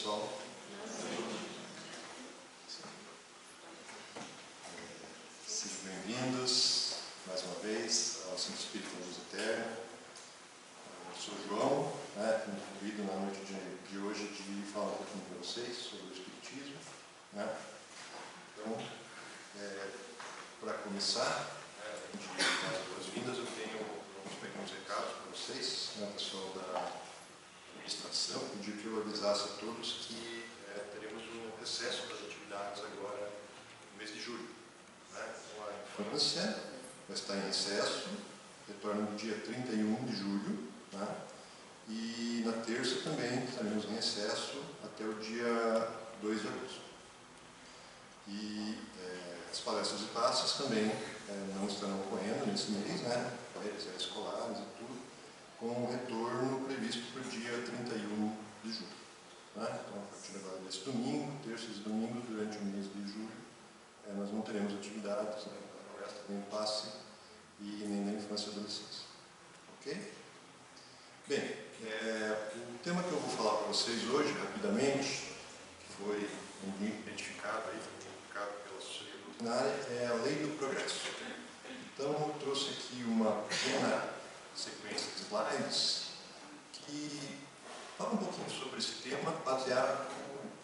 pessoal? Sejam bem-vindos mais uma vez ao Centro Espírita Luz Eterna. Eu sou o João, fui convido na noite de hoje de falar um pouquinho para vocês sobre o Espiritismo. Então, para começar, de dar as boas-vindas, eu tenho alguns pequenos recados para vocês, pessoal da administração, pediu que eu avisasse a todos que teremos um recesso das atividades agora no mês de julho. Então, a infância vai estar em recesso, retorna no dia 31 de julho, e na terça também estaremos em recesso até o dia 2 de agosto. E as palestras e passes também não estarão ocorrendo nesse mês, férias escolares e tudo, com o retorno previsto para o dia 31 de julho. Então, a partir agora desse domingo, terças e domingos, durante o mês de julho, nós não teremos atividades, nem passe e nem da infância e adolescência. Ok? Bem, o tema que eu vou falar para vocês hoje, rapidamente, que foi identificado pela assessoria doutrinária, é a lei do progresso. Então, eu trouxe aqui uma pequena sequência de slides que fala um pouquinho sobre esse tema, baseado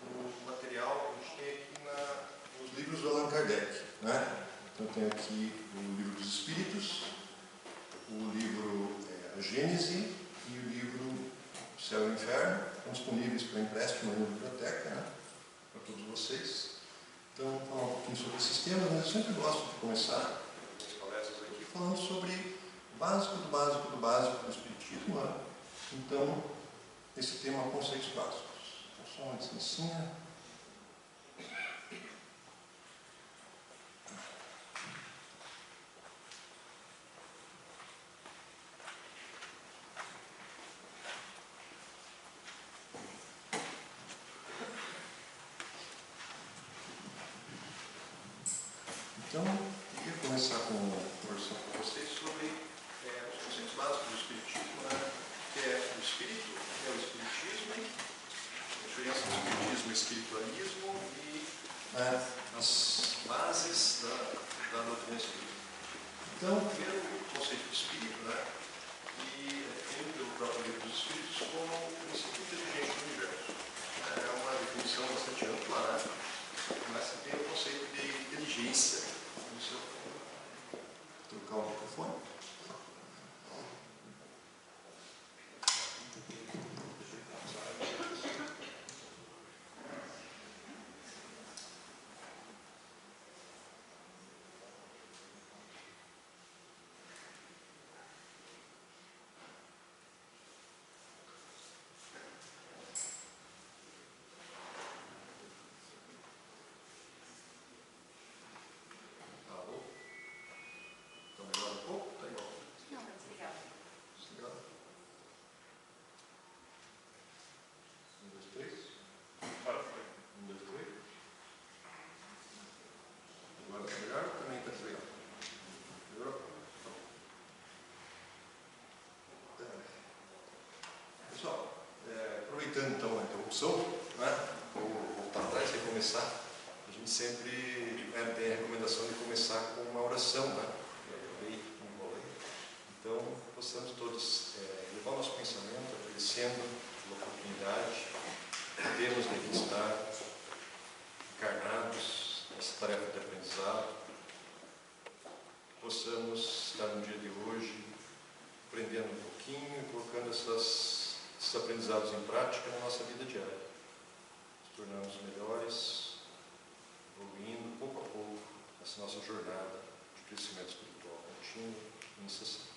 no material que a gente tem aqui nos livros do Allan Kardec. Então, eu tenho aqui o Livro dos Espíritos, o livro A Gênese e o livro Céu e Inferno, estão disponíveis para empréstimo na biblioteca, para todos vocês. Então, vou falar um pouquinho sobre esses temas, mas eu sempre gosto de começar as palestras aqui falando sobre o básico do Espiritismo. Então, esse tema é conceitos básicos. Então, só uma licencinha. Então, eu queria começar com uma conversação com vocês sobre os conceitos básicos do Espiritismo, que é o Espírito, que é o Espiritismo, a diferença do Espiritismo e espiritualismo e as bases da doutrina espírita. Então, o primeiro conceito do Espírito, que é definido pelo próprio Livro dos Espíritos como o princípio inteligente do universo. É uma definição bastante ampla, mas tem o conceito de inteligência. Trocar o microfone. Pessoal, aproveitando então a interrupção, vou voltar atrás e começar. A gente sempre tem a recomendação de começar com uma oração, Então, possamos todos levar o nosso pensamento agradecendo pela oportunidade que temos de aqui estar encarnados nessa tarefa de aprendizado. Possamos estar no dia de hoje aprendendo um pouquinho e colocando esses aprendizados em prática na nossa vida diária. Nos tornamos melhores, evoluindo pouco a pouco essa nossa jornada de crescimento espiritual contínuo e incessante.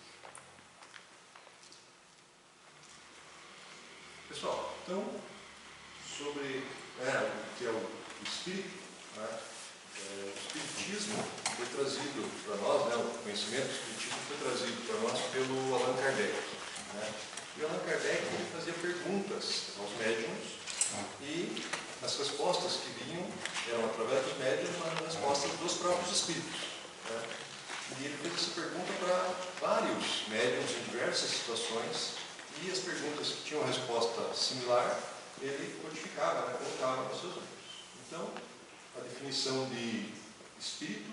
Pessoal, então, sobre o que é o Espírito, o Espiritismo foi trazido para nós, o conhecimento do Espiritismo foi trazido para nós pelo Allan Kardec. E o Allan Kardec fazia perguntas aos médiuns e as respostas que vinham eram através dos médiuns, mas as respostas dos próprios espíritos. E ele fez essa pergunta para vários médiuns em diversas situações e as perguntas que tinham resposta similar ele codificava, né, colocava nos seus livros. Então, a definição de espírito,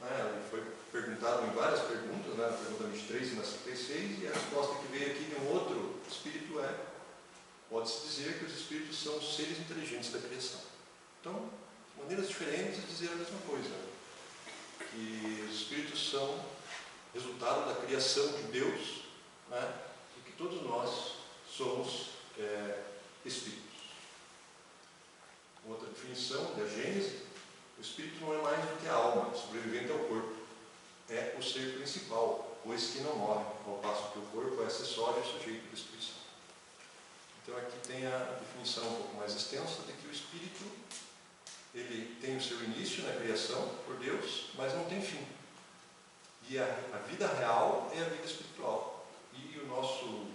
né, ele foi perguntado em várias perguntas, né, na pergunta 23 e na 56, e a resposta que veio aqui de um outro espírito é: pode-se dizer que os espíritos são seres inteligentes da criação. Então, maneiras diferentes de dizer a mesma coisa, que os espíritos são resultado da criação de Deus, né, e que todos nós somos espíritos. Outra definição da Gênese: o espírito não é mais do que a alma, sobrevivente ao corpo. É o ser principal, pois que não morre, ao passo que o corpo é acessório e sujeito à destruição. Então aqui tem a definição um pouco mais extensa de que o espírito, ele tem o seu início na criação por Deus, mas não tem fim. E a vida real é a vida espiritual. E o nosso,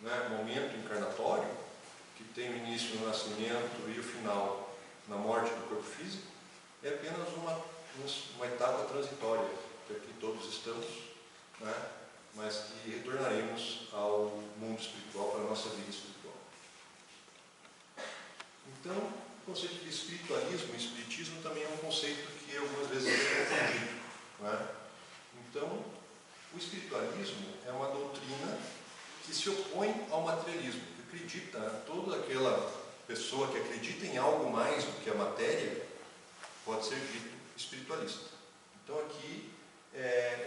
né, momento encarnatório, que tem o início no nascimento e o final na morte do corpo físico, é apenas uma etapa transitória, que aqui todos estamos, né, mas que retornaremos ao mundo espiritual, para a nossa vida espiritual. Então, o conceito de espiritualismo e espiritismo também é um conceito que algumas vezes é confundido, né? Então, o espiritualismo é uma doutrina que se opõe ao materialismo, que acredita, toda aquela pessoa que acredita em algo mais do que a matéria pode ser dito espiritualista. Então aqui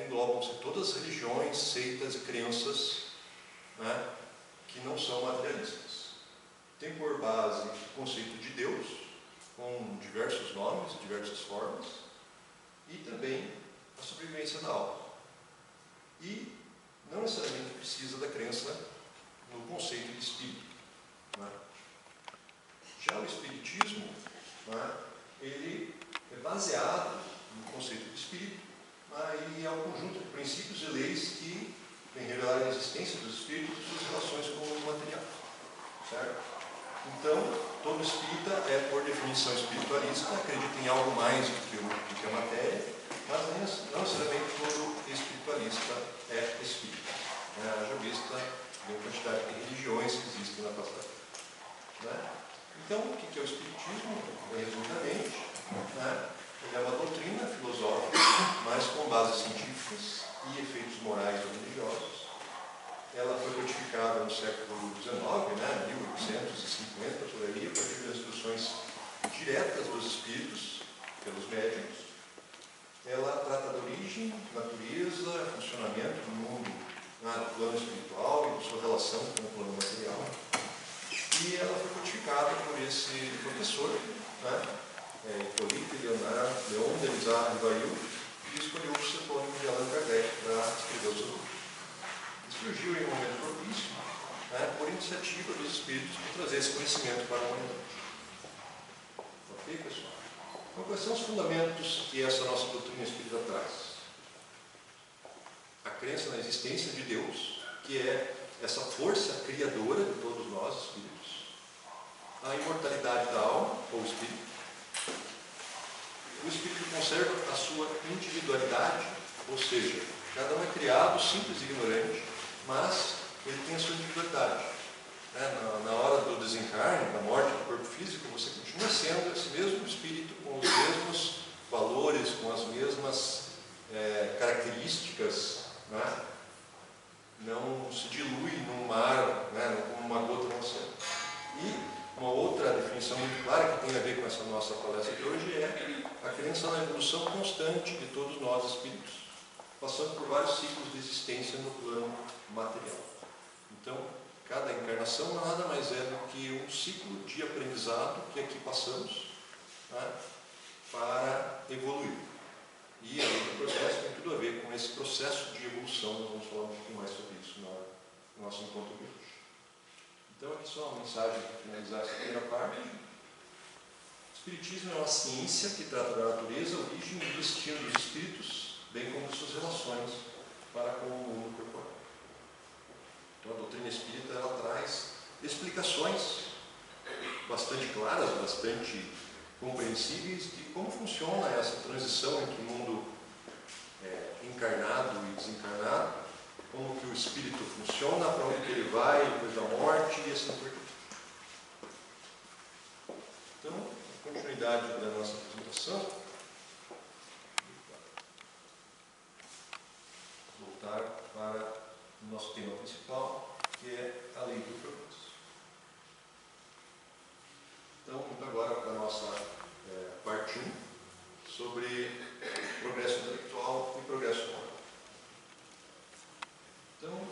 englobam-se todas as religiões, seitas e crenças, né, que não são materialistas. Tem por base o conceito de Deus, com diversos nomes, diversas formas, e também a sobrevivência da alma. E não necessariamente precisa da crença no conceito de espírito, né? Já o espiritismo, né, ele é baseado no conceito de espírito, né, e é um conjunto de princípios e leis que vem revelar a existência dos espíritos e suas relações com o material. Certo? Então, todo espírita é, por definição, espiritualista, acredita em algo mais do que a matéria, mas não necessariamente todo espiritualista é espírita. Haja vista de uma quantidade de religiões que existem na passagem. Né? Então, o que é o espiritismo? Resumidamente, né, ele é uma doutrina filosófica, mas com bases científicas e efeitos morais ou religiosos. Ela foi codificada no século XIX, né, 1850, por aí, a partir das instruções diretas dos espíritos, pelos médiuns. Ela trata da origem, natureza, funcionamento do mundo, né, do plano espiritual e de sua relação com o plano material. E ela foi codificada por esse professor, né, Hippolyte Léon Denis Rivail, que escolheu o pseudônimo de Allan Kardec para escrever o seu livro. Surgiu em um momento propício, né, por iniciativa dos espíritos para trazer esse conhecimento para a humanidade. Ok, pessoal? Então, quais são os fundamentos que essa nossa doutrina espírita traz? A crença na existência de Deus, que é essa força criadora de todos nós, espíritos. A imortalidade da alma, ou espírito. O espírito conserva a sua individualidade, ou seja, cada um é criado simples e ignorante, mas ele tem a sua individualidade. Na hora do desencarne, da morte do corpo físico, você continua sendo esse mesmo espírito, com os mesmos valores, com as mesmas características, né? Não se dilui no mar, né, como uma gota no oceano. E uma outra definição muito clara que tem a ver com essa nossa palestra de hoje é a crença na evolução constante de todos nós espíritos, passando por vários ciclos de existência no plano material. Então, cada encarnação nada mais é do que um ciclo de aprendizado que aqui passamos, né, para evoluir. E a lei do processo tem tudo a ver com esse processo de evolução. Nós vamos falar um pouquinho mais sobre isso no nosso encontro de hoje. Então, aqui só uma mensagem para finalizar essa primeira parte. O Espiritismo é uma ciência que trata da natureza, origem e destino dos espíritos, bem como de suas relações para com o mundo corporal. Então, a doutrina espírita ela traz explicações bastante claras, bastante compreensíveis de como funciona essa transição entre o mundo encarnado e desencarnado, como que o espírito funciona, para onde que ele vai depois da morte e assim por diante. continuidade da nossa apresentação, voltar para o nosso tema principal, que é a lei do progresso. Então, vamos agora para a nossa parte 1, sobre progresso intelectual e progresso moral. Então,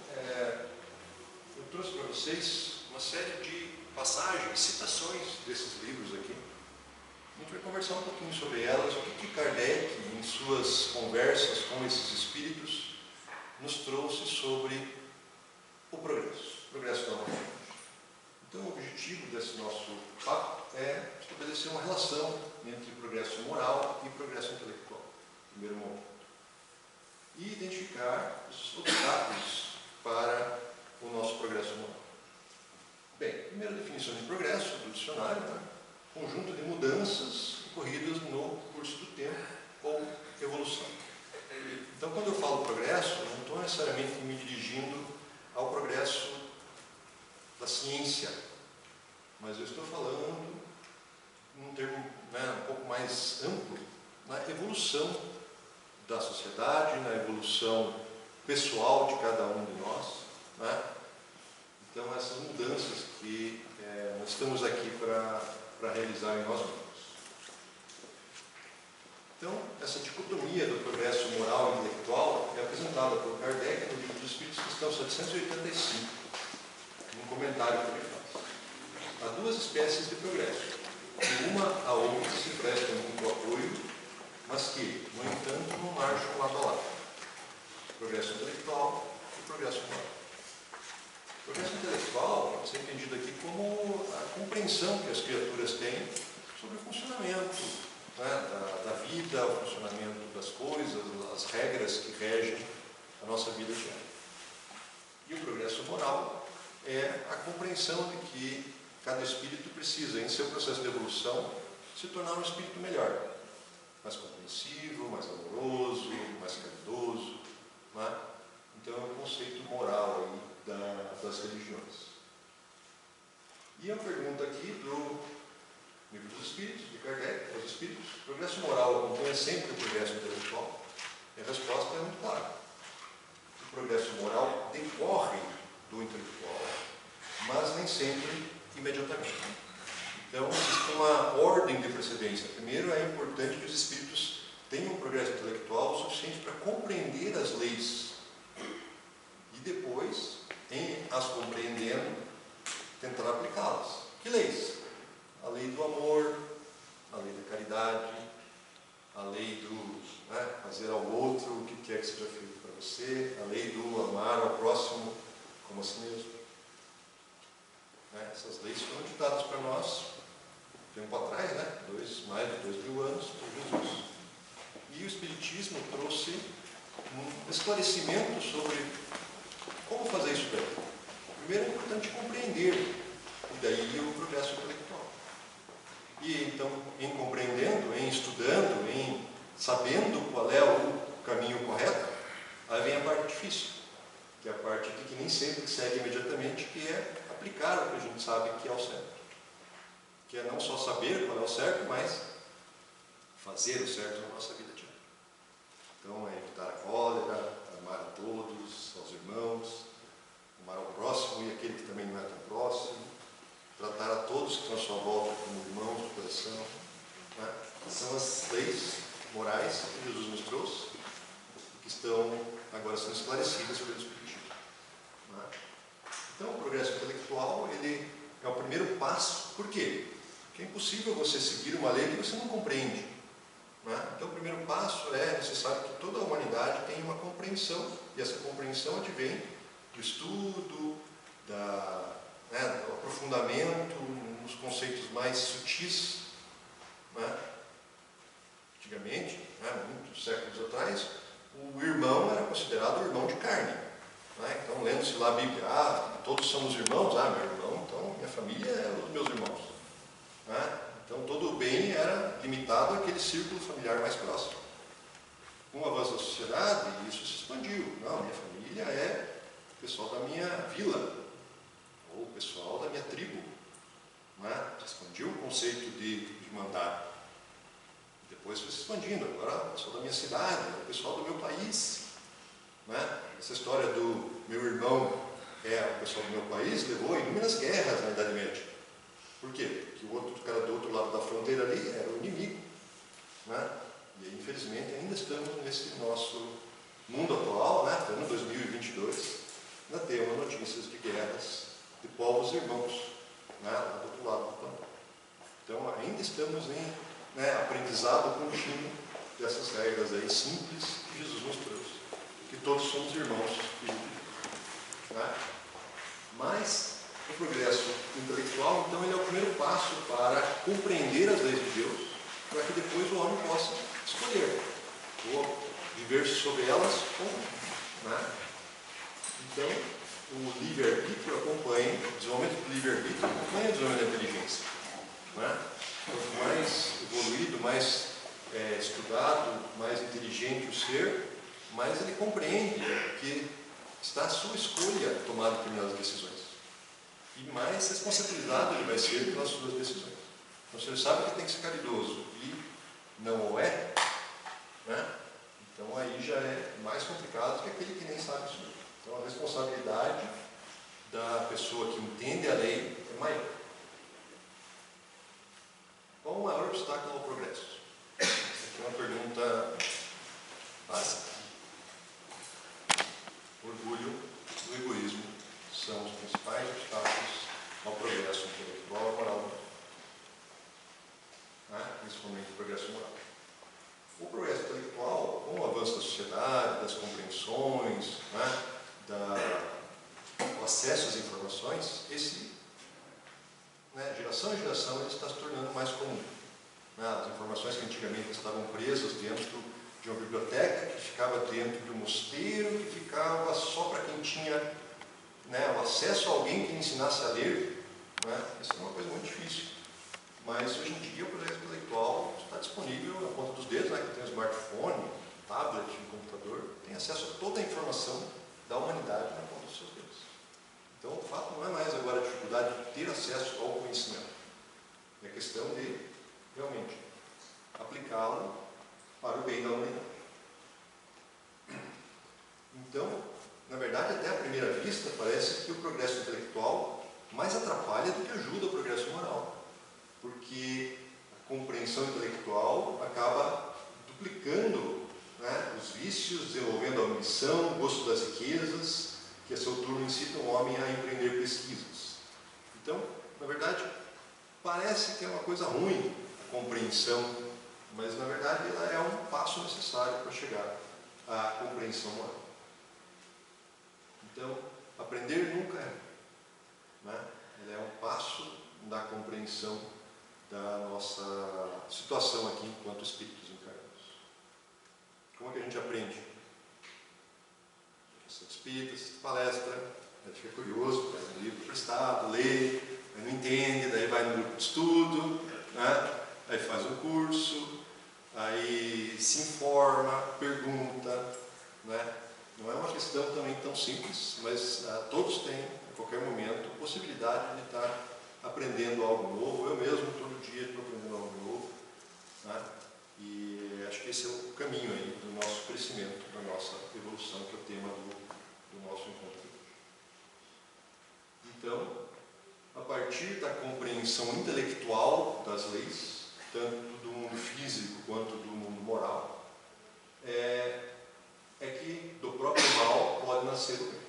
eu trouxe para vocês uma série de passagens, citações desses livros aqui. A gente vai conversar um pouquinho sobre elas, o que Kardec, em suas conversas com esses espíritos, nos trouxe sobre o progresso da humanidade. Então, o objetivo desse nosso papo é estabelecer uma relação entre progresso moral e progresso intelectual, em primeiro momento, e identificar os obstáculos para o nosso progresso moral. Bem, primeira definição de progresso do dicionário, conjunto de mudanças ocorridas no curso do tempo ou evolução. Então, quando eu falo progresso, eu não estou necessariamente me dirigindo ao progresso da ciência, mas eu estou falando, num termo um pouco mais amplo, na evolução da sociedade, na evolução pessoal de cada um de nós. Então, essas mudanças que nós estamos aqui para realizar em nós mesmos. Então, essa dicotomia do progresso moral e intelectual é apresentada por Kardec no Livro dos Espíritos, questão 785, num comentário que ele faz. Há duas espécies de progresso. De uma a outra se prestam muito apoio, mas que, no entanto, não marcham lado a lado. Progresso intelectual e progresso moral. O progresso intelectual pode ser entendido aqui como a compreensão que as criaturas têm sobre o funcionamento da vida, o funcionamento das coisas, as regras que regem a nossa vida diária. E o progresso moral é a compreensão de que cada espírito precisa, em seu processo de evolução, se tornar um espírito melhor, mais compreensivo, mais amoroso, mais caridoso. Então é um conceito moral aí das religiões. E a pergunta aqui do Livro dos Espíritos, de Kardec, aos Espíritos: o progresso moral acompanha sempre o progresso intelectual? E a resposta é muito clara. O progresso moral decorre do intelectual, mas nem sempre imediatamente. Então, existe uma ordem de precedência. Primeiro, é importante que os espíritos tenham um progresso intelectual o suficiente para compreender as leis. E depois, as compreendendo, tentar aplicá-las. Que leis? A lei do amor, a lei da caridade, a lei do fazer ao outro o que quer que seja feito para você, a lei do amar ao próximo como a si mesmo. Essas leis foram ditadas para nós tempo atrás, mais de 2000 anos, por Jesus. E o Espiritismo trouxe um esclarecimento sobre como fazer isso bem. Primeiro é importante compreender, e daí o progresso intelectual. E então, em compreendendo, em estudando, em sabendo qual é o caminho correto, aí vem a parte difícil, que é a parte que nem sempre segue imediatamente, que é aplicar o que a gente sabe que é o certo. Que é não só saber qual é o certo, mas fazer o certo na nossa vida diária. Então, é evitar a cólera, amar a todos, aos irmãos, amar ao próximo e aquele que também não é tão próximo, tratar a todos que estão à sua volta como irmãos do coração. São as leis morais que Jesus nos trouxe, que estão agora sendo esclarecidas pelo Espiritismo. Então, o progresso intelectual, ele é o primeiro passo. Por quê? Porque é impossível você seguir uma lei que você não compreende. Então, o primeiro passo é necessário que toda a humanidade tenha uma compreensão, e essa compreensão advém do estudo, do aprofundamento nos conceitos mais sutis. Antigamente, muitos séculos atrás, o irmão era considerado o irmão de carne. Então, lendo-se lá a Bíblia, todos somos irmãos, meu irmão, então minha família é os meus irmãos. Então, todo o bem era limitado àquele círculo familiar mais próximo. Com o avanço da sociedade, isso se expandiu. Não, minha família é o pessoal da minha vila, ou o pessoal da minha tribo. Se expandiu o conceito de irmandade. depois foi se expandindo. Agora, o pessoal da minha cidade, o pessoal do meu país. Né? Essa história do meu irmão é o pessoal do meu país levou inúmeras guerras na Idade Média. Por quê? Porque o outro cara do outro lado da fronteira ali era o inimigo. Né? E aí, infelizmente, ainda estamos nesse nosso mundo atual, né? Ano 2022, ainda temos notícias de guerras de povos irmãos, né? Lá do outro lado do planeta. Então, ainda estamos em aprendizado contínuo dessas regras aí simples que Jesus nos trouxe, que todos somos irmãos, filhos de Deus. Né? Mas o progresso intelectual, então, ele é o primeiro passo para compreender as leis de Deus, para que depois o homem possa escolher ou viver sobre elas ou não. Né? Então, o livre-arbítrio acompanha, o desenvolvimento do livre-arbítrio acompanha o desenvolvimento da inteligência. Né? Quanto mais evoluído, mais estudado, mais inteligente o ser, mais ele compreende que está à sua escolha tomar determinadas decisões. E mais responsabilizado ele vai ser pelas suas decisões. Então, se ele sabe que tem que ser caridoso e não o é, né? Então aí já é mais complicado que aquele que nem sabe isso. Então a responsabilidade da pessoa que entende a lei é maior. Qual o maior obstáculo ao progresso? Essa aqui é uma pergunta básica. Orgulho e o egoísmo são os principais obstáculos ao progresso intelectual e moral, né? Principalmente o progresso moral. O progresso intelectual, com o avanço da sociedade, das compreensões, né? O acesso às informações, geração em geração, ele está se tornando mais comum. Né? As informações que antigamente estavam presas dentro de uma biblioteca, que ficava dentro de um mosteiro, que ficava só para quem tinha o acesso a alguém que ensinasse a ler, né? Isso é uma coisa muito difícil. Mas hoje em dia o progresso intelectual está disponível na ponta dos dedos, né? Que tem um smartphone, tablet, um computador, tem acesso a toda a informação da humanidade na ponta dos seus dedos. Então o fato não é mais agora a dificuldade de ter acesso ao conhecimento. É questão de realmente aplicá-lo para o bem da humanidade. Então, na verdade, até à primeira vista, parece que o progresso intelectual mais atrapalha do que ajuda o progresso moral. Porque a compreensão intelectual acaba duplicando, né, os vícios, desenvolvendo a ambição, o gosto das riquezas, que a seu turno incitam o homem a empreender pesquisas. Então, na verdade, parece que é uma coisa ruim a compreensão, mas na verdade ela é um passo necessário para chegar à compreensão moral. Então, aprender nunca é, né? Ele é um passo da compreensão da nossa situação aqui enquanto espíritos encarnados. Como é que a gente aprende? Você espírita, assiste palestra, a gente fica curioso, pega um livro emprestado, lê, aí não entende, daí vai no grupo de estudo, né? Aí faz um curso, aí se informa, pergunta, né? Não é uma questão também tão simples, mas todos têm, a qualquer momento, a possibilidade de estar aprendendo algo novo. Eu mesmo, todo dia, estou aprendendo algo novo. Né? E acho que esse é o caminho aí do nosso crescimento, da nossa evolução, que é o tema do nosso encontro de hoje. Então, a partir da compreensão intelectual das leis, tanto do mundo físico quanto do mundo moral, é que do próprio mal pode nascer o bem.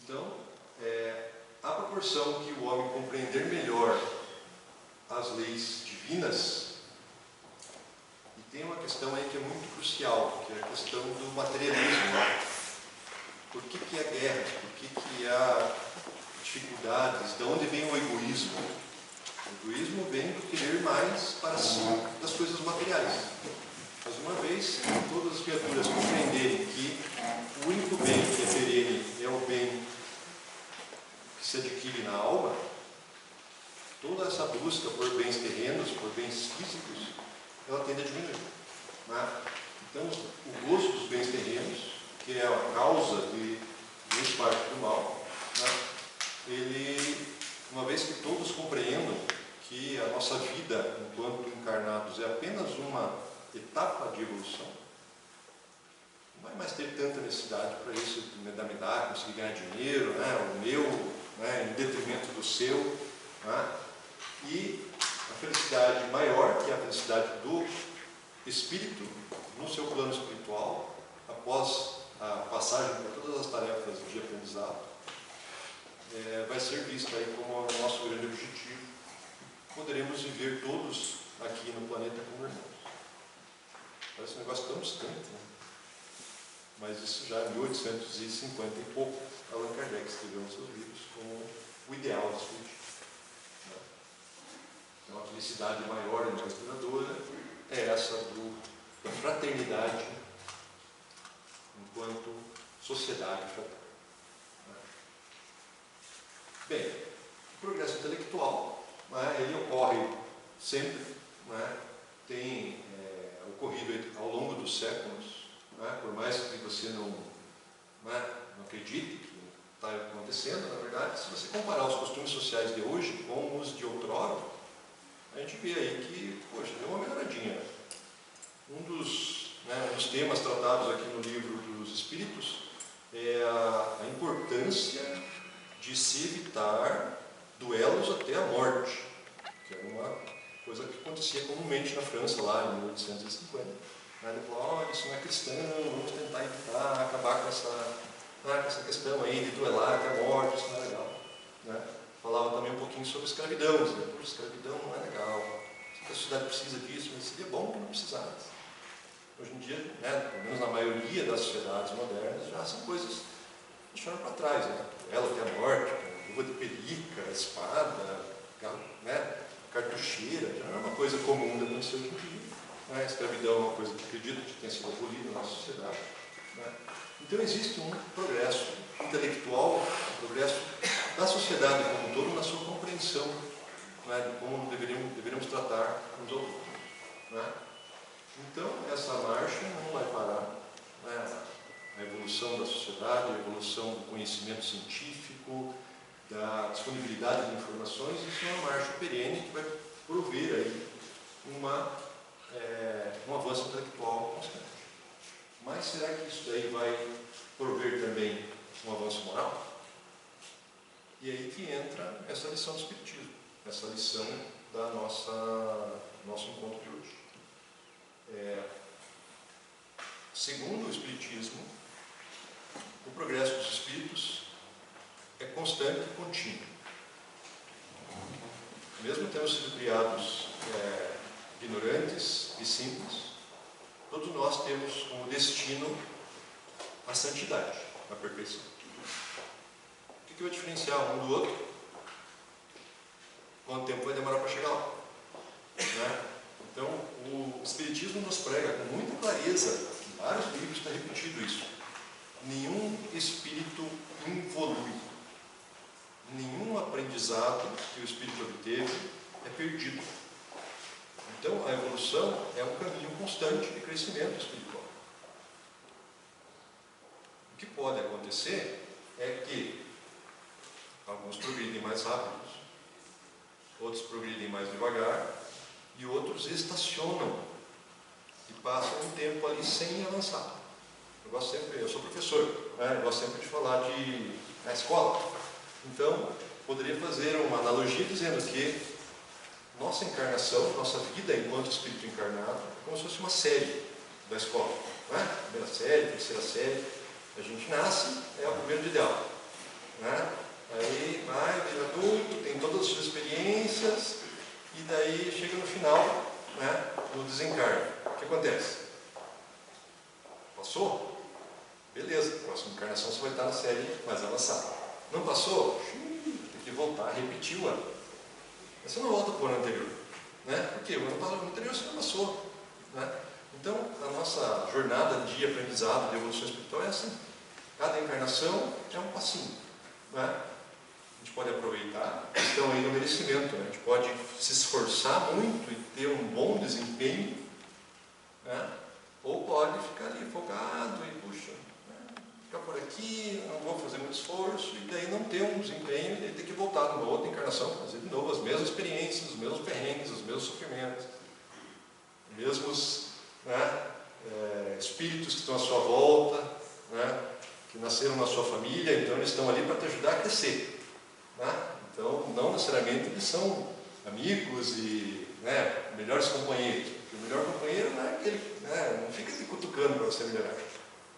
Então, à proporção que o homem compreender melhor as leis divinas, e tem uma questão aí que é muito crucial, que é a questão do materialismo. Né? Por que há guerra? Por que há dificuldades? De onde vem o egoísmo? O egoísmo vem do querer mais para si das coisas materiais. Mas uma vez todas as criaturas compreenderem que o único bem que é perene é o bem que se adquire na alma, toda essa busca por bens terrenos, por bens físicos, ela tende a diminuir. Né? Então, o gosto dos bens terrenos, que é a causa de grande parte do mal, né? Ele, uma vez que todos compreendam que a nossa vida enquanto encarnados é apenas uma etapa de evolução, não vai mais ter tanta necessidade para isso, da medalha, conseguir ganhar dinheiro, né, o meu, né, em detrimento do seu, né, e a felicidade maior, que é a felicidade do espírito no seu plano espiritual, após a passagem por todas as tarefas de aprendizado, vai ser vista aí como o nosso grande objetivo. Poderemos viver todos aqui no planeta como irmãos. Parece um negócio tão distante, né? Mas isso já em 1850 e pouco, Allan Kardec escreveu nos seus livros como o ideal do espiritismo. Então a felicidade maior e mais duradoura é essa da fraternidade enquanto sociedade fraterna. Bem, o progresso intelectual, né, ele ocorre sempre, né, tem ocorrido ao longo dos séculos, né, por mais que você não acredite que está acontecendo, na verdade, se você comparar os costumes sociais de hoje com os de outrora, a gente vê aí que, poxa, deu uma melhoradinha. Um dos temas tratados aqui no livro dos Espíritos é a importância de se evitar duelos até a morte, que era uma coisa que acontecia comumente na França, lá em 1850. Ele falou, olha, isso não é cristão, vamos tentar evitar, acabar com essa questão aí de duelar até a morte, isso não é legal. Né? Falava também um pouquinho sobre escravidão, dizia, poxa, escravidão não é legal, se a sociedade precisa disso, mas seria bom que não precisasse. Hoje em dia, né, pelo menos na maioria das sociedades modernas, já são coisas que deixaram para trás, né? Duelo até a morte, luva de pelica, espada, né, cartucheira, já não é uma coisa comum de acontecer hoje em dia. A escravidão é uma coisa que acredito que tenha sido abolida na nossa sociedade. Né? Então existe um progresso intelectual, um progresso da sociedade como um todo na sua compreensão, né, de como deveríamos tratar uns aos outros. Né? Então essa marcha não vai parar. Né? A evolução da sociedade, a evolução do conhecimento científico, da disponibilidade de informações, isso é uma marcha perene que vai prover aí um avanço intelectual constante. Mas será que isso daí vai prover também um avanço moral? E aí que entra essa lição do Espiritismo, essa lição da nosso encontro de hoje. Segundo o Espiritismo, o progresso dos espíritos é constante e contínuo. Mesmo tendo sido criados ignorantes e simples, todos nós temos como destino a santidade, a perfeição. O que vai diferenciar um do outro? Quanto tempo vai demorar para chegar lá? Né? Então, o Espiritismo nos prega com muita clareza, em vários livros está repetido isso. Nenhum espírito involui. Nenhum aprendizado que o espírito obteve é perdido. Então, a evolução é um caminho constante de crescimento espiritual. O que pode acontecer é que alguns progridem mais rápidos, outros progridem mais devagar e outros estacionam e passam um tempo ali sem avançar. Eu sou professor, né? Eu gosto sempre de falar na escola. Então, poderia fazer uma analogia dizendo que nossa encarnação, nossa vida enquanto espírito encarnado, é como se fosse uma série da escola. Né? Primeira série, terceira série. A gente nasce, é o primeiro de ideal. Né? Aí vai, vira adulto, tem todas as suas experiências, e daí chega no final, né, no desencarne. O que acontece? Passou? Beleza, próxima encarnação você vai estar na série mais avançada. Não passou? Tem que voltar, repetir o ano. Você não volta para o ano anterior. Né? Por quê? O ano anterior você não passou. Né? Então, a nossa jornada de aprendizado, de evolução espiritual é assim. Cada encarnação é um passinho. Né? A gente pode aproveitar a questão aí do merecimento. Né? A gente pode se esforçar muito e ter um bom desempenho, né? Ou pode ficar ali folgado e, puxa, né? Ficar por aqui, não vou fazer muito esforço, e daí não ter um desempenho desempenho e ele tem que voltar numa outra encarnação, fazer de novo as mesmas experiências, os mesmos perrengues, os mesmos sofrimentos, os mesmos, né, espíritos que estão à sua volta, né, que nasceram na sua família, então eles estão ali para te ajudar a crescer. Né? Então, não necessariamente eles são amigos e, né, melhores companheiros. Porque o melhor companheiro não é aquele, né, não fica te cutucando para você melhorar.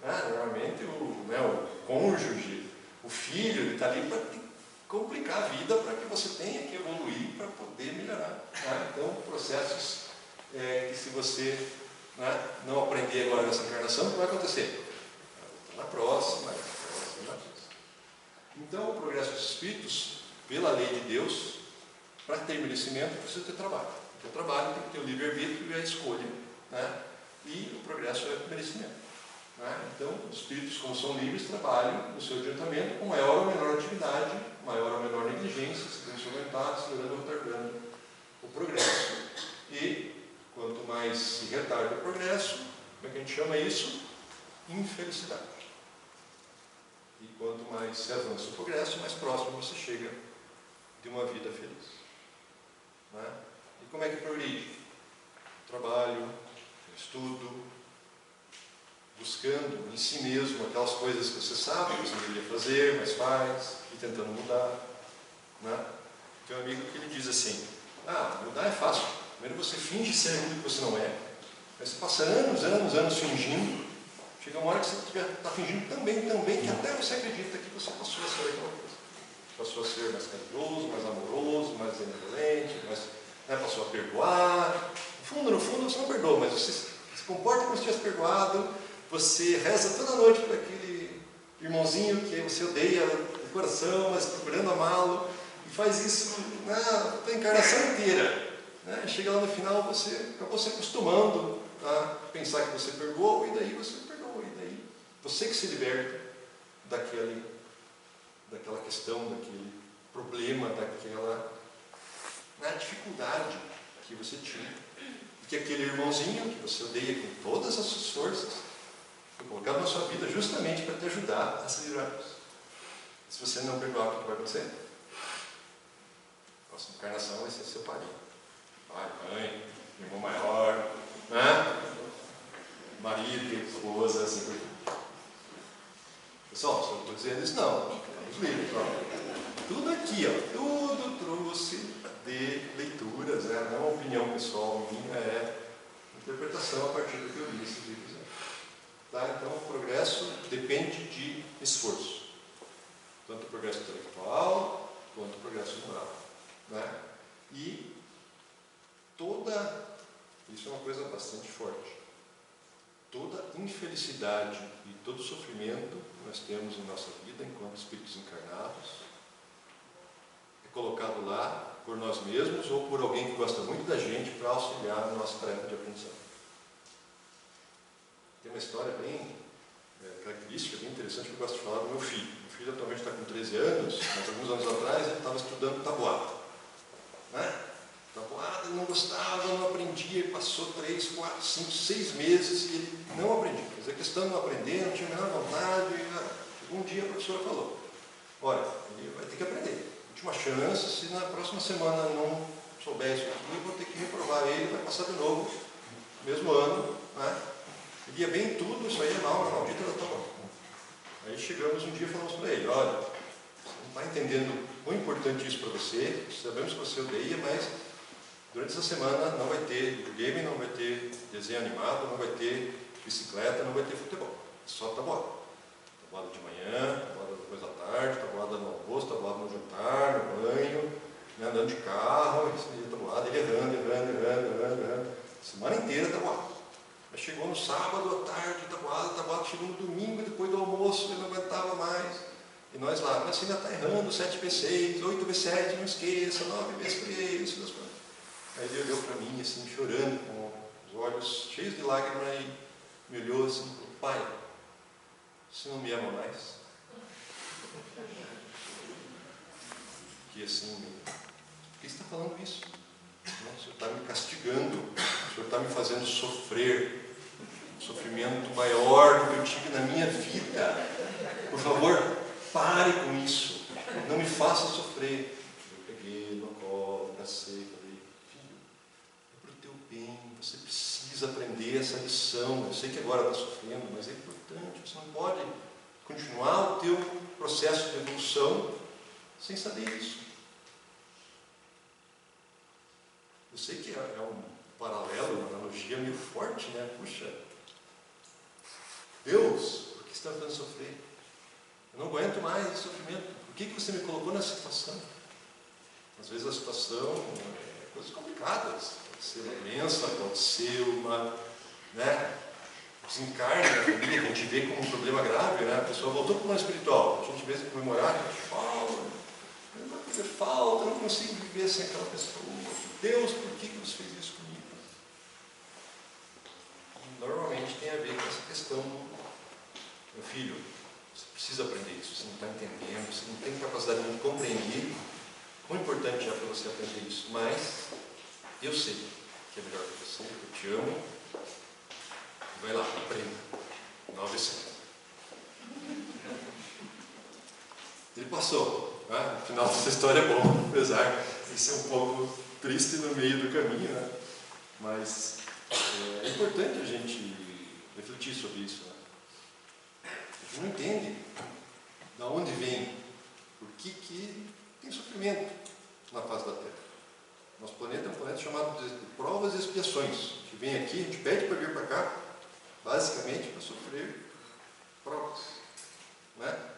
Né? Normalmente o cônjuge, o filho, ele está ali para te complicar a vida para que você tenha que evoluir para poder melhorar. Né? Então, processos que se você, né, não aprender agora nessa encarnação, o que vai acontecer? Na próxima. Então, o progresso dos espíritos, pela lei de Deus, para ter merecimento, precisa ter trabalho. Porque o trabalho tem que ter o livre-arbítrio e a escolha. Né? E o progresso é merecimento. Né? Então, os espíritos, como são livres, trabalham no seu adiantamento com maior ou menor atividade, maior ou menor negligência, se tem aumentar, acelerando ou retardando o progresso. E, quanto mais se retarda o progresso, como é que a gente chama isso? Infelicidade. E quanto mais se avança o progresso, mais próximo você chega de uma vida feliz. Né? E como é que progride? Trabalho, estudo, buscando em si mesmo aquelas coisas que você sabe que você deveria fazer, mas faz, e tentando mudar. Né? Tem um amigo que ele diz assim, mudar é fácil. Primeiro você finge ser aquilo que você não é, mas você passa anos fingindo. Chega uma hora que você está fingindo também, que até você acredita que você passou a ser aquela coisa. Passou a ser mais caridoso, mais amoroso, mais benevolente, passou a perdoar. No fundo você não perdoa, mas você se comporta como se tivesse perdoado, você reza toda noite por aquele irmãozinho que você odeia de coração, mas procurando amá-lo, e faz isso a encarnação inteira. Né? Chega lá no final, você acabou se acostumando a pensar que você perdoou, e daí você você que se liberta daquela questão, daquele problema, daquela dificuldade que você tinha. E que aquele irmãozinho que você odeia com todas as suas forças foi colocado na sua vida justamente para te ajudar a se livrar disso. Se você não perdoar, o que vai acontecer? A próxima encarnação vai ser seu parente. Pai, mãe, irmão maior, marido, esposa, assim por diante. Pessoal, se eu estou dizendo isso, não. Os livros, tudo aqui, tudo trouxe de leituras, não é uma opinião pessoal minha, é interpretação a partir do que eu li nesses livros. Tá? Então, o progresso depende de esforço. Tanto o progresso intelectual, quanto o progresso moral. Né? E isso é uma coisa bastante forte. Toda infelicidade e todo sofrimento que nós temos em nossa vida enquanto espíritos encarnados é colocado lá por nós mesmos ou por alguém que gosta muito da gente para auxiliar na nossa tarefa de aprendizado. Tem uma história bem característica, bem interessante que eu gosto de falar do meu filho. Meu filho atualmente está com 13 anos, mas alguns anos atrás ele estava estudando tabuada. Tabuada, ele não gostava, não aprendia, ele passou 3, 4, 5, 6 meses e ele não aprendia. Fazia questão de não aprender, não tinha a menor vontade. Um dia a professora falou, olha, ele vai ter que aprender. Última chance, se na próxima semana não souber isso aqui, eu vou ter que reprovar ele, vai passar de novo, mesmo ano. Ele ia bem em tudo, isso aí é mal, maldita da tabuada. Aí chegamos um dia e falamos para ele, olha, você não está entendendo quão importante é isso para você, sabemos que você odeia, mas durante essa semana não vai ter videogame, não vai ter desenho animado, não vai ter bicicleta, não vai ter futebol. Só tabuada. Tabuada de manhã, tabuada depois da tarde, tabuada no almoço, tabuada no jantar, no banho, andando de carro, tabuada, ele errando. Semana inteira tabuada. Aí chegou no sábado à tarde, tabuada, chegou no domingo, depois do almoço, ele não aguentava mais. E nós lá, mas você ainda está errando, 7×6, 8×7, não esqueça, 9×3, isso das coisas. Aí ele olhou para mim, assim, chorando, com os olhos cheios de lágrimas, e me olhou assim, falou, pai, você não me ama mais? Que assim, por que você está falando isso? O senhor está me castigando, o senhor está me fazendo sofrer, um sofrimento maior do que eu tive na minha vida. Por favor, pare com isso. Não me faça sofrer. Eu peguei no colo, abracei, falei, filho, é para o teu bem, você precisa aprender essa lição. Eu sei que agora está sofrendo, mas é importante, você não pode continuar o teu processo de evolução sem saber isso. Eu sei que é um paralelo, uma analogia meio forte, né? Puxa, Deus, por que você está me fazendo sofrer? Eu não aguento mais esse sofrimento. Por que você me colocou nessa situação? Às vezes a situação é coisas complicadas. Pode ser uma doença, pode ser uma, né, desencarne na família, que a gente vê como um problema grave, né? A pessoa voltou para o plano espiritual. A gente vê se comemorar, a gente fala, não vai fazer falta, eu não consigo viver sem aquela pessoa. Deus, por que você fez isso comigo? E normalmente tem a ver com essa questão do meu filho, você precisa aprender isso, você não está entendendo, você não tem capacidade de compreender. Quão importante é para você aprender isso, mas eu sei que é melhor para você, eu te amo. Vai lá, aprenda. 900. Ele passou, né? O final dessa história é bom, apesar de ser um pouco triste no meio do caminho, né? Mas é importante a gente refletir sobre isso, né? A gente não entende de onde vem, por que tem sofrimento na face da Terra. Nosso planeta é um planeta chamado de provas e expiações. A gente vem aqui, a gente pede para vir para cá, basicamente para sofrer provas, né?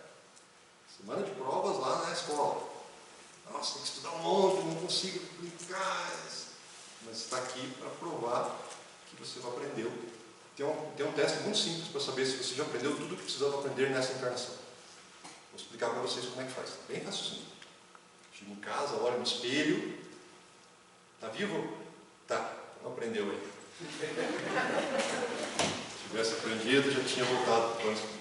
Semana de provas lá na escola. Nossa, tem que estudar um monte, não consigo aplicar. Mas está aqui para provar que você não aprendeu. Tem um teste muito simples para saber se você já aprendeu tudo o que precisava aprender nessa encarnação. Vou explicar para vocês como é que faz. Bem raciocínio. Chego em casa, olho no espelho. Está vivo? Tá. Não aprendeu ainda. Se tivesse aprendido, já tinha voltado para o plano.